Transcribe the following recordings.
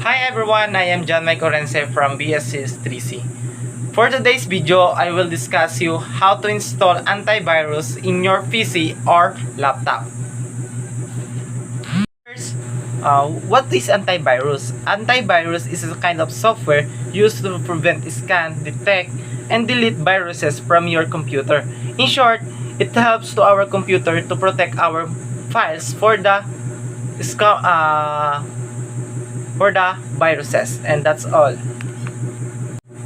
Hi everyone, I am John Maicorense from BSC3C. For today's video, I will discuss you how to install antivirus in your PC or laptop. First, what is antivirus? Antivirus is a kind of software used to prevent, scan, detect, and delete viruses from your computer. In short, it helps to our computer to protect our files for the viruses, and that's all.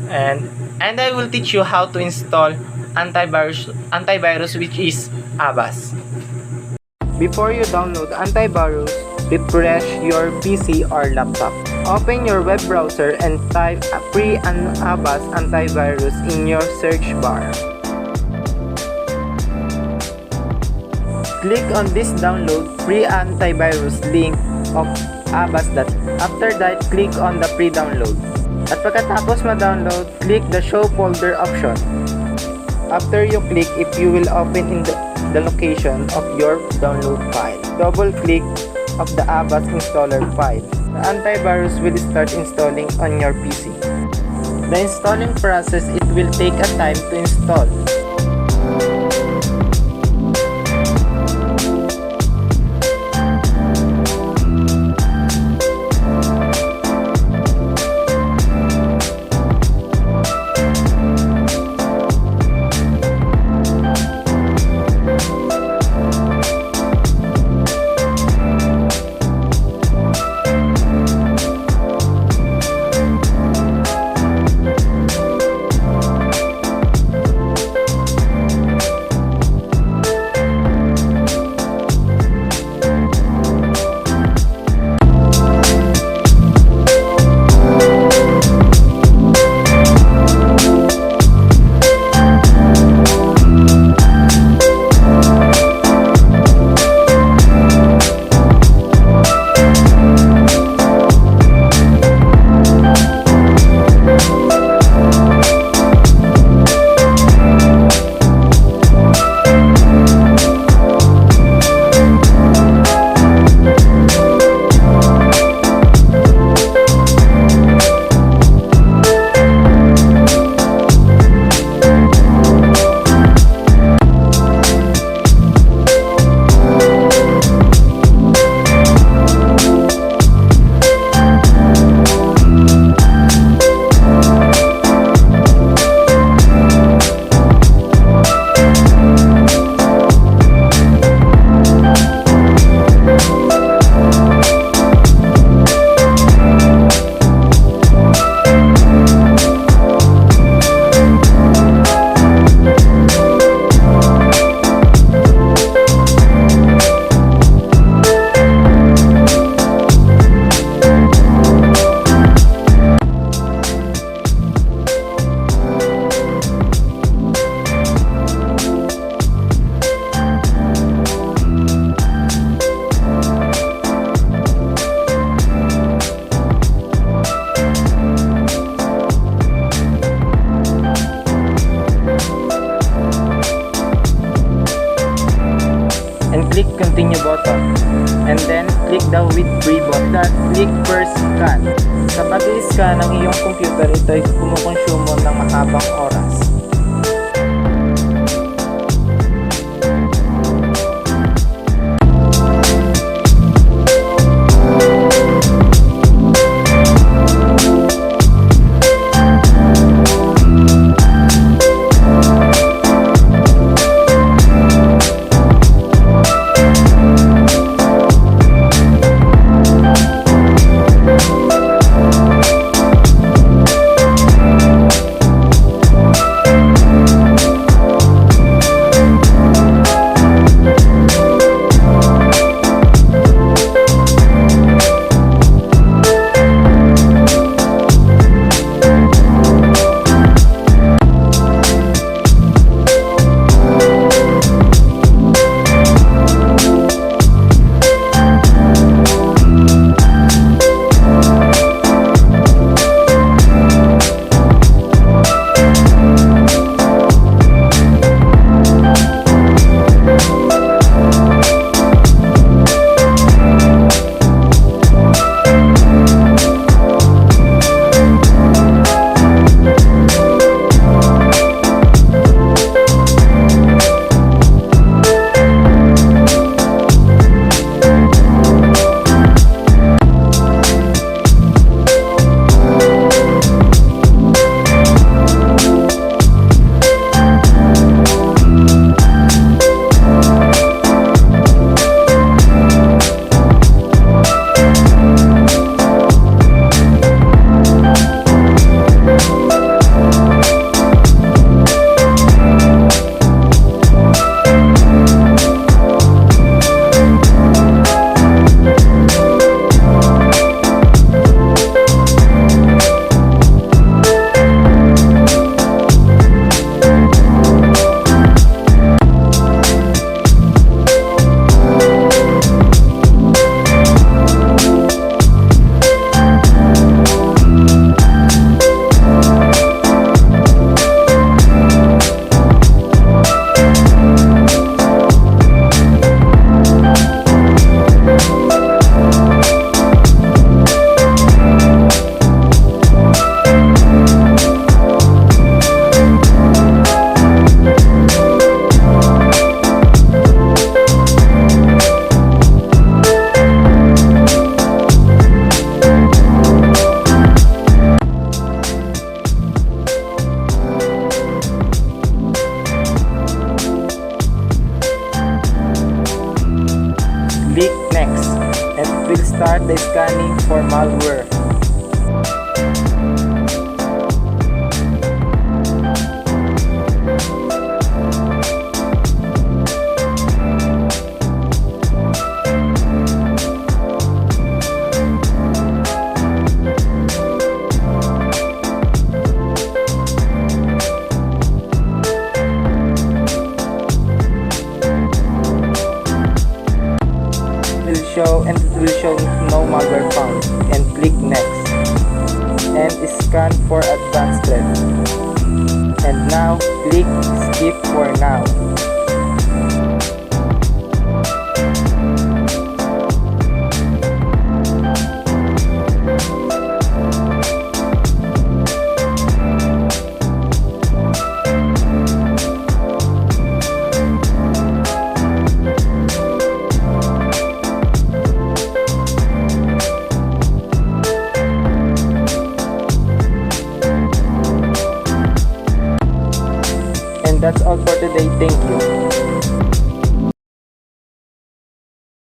And I will teach you how to install antivirus which is Avast. Before you download antivirus, refresh your PC or laptop. Open your web browser and type free Avast antivirus in your search bar. Click on this download free antivirus link of Avast. After that, click on the pre-download. At pagkatapos ma-download, click the show folder option. After you click, if you will open in the location of your download file. Double click of the Avast installer file. The antivirus will start installing on your PC. The installing process, it will take a time to install. Click continue button and then click the with free button. Click first scan. Sa pag-scan ng iyong computer, ito ay kumukonsumo ng mahabang oras. And that's all for today. Thank you.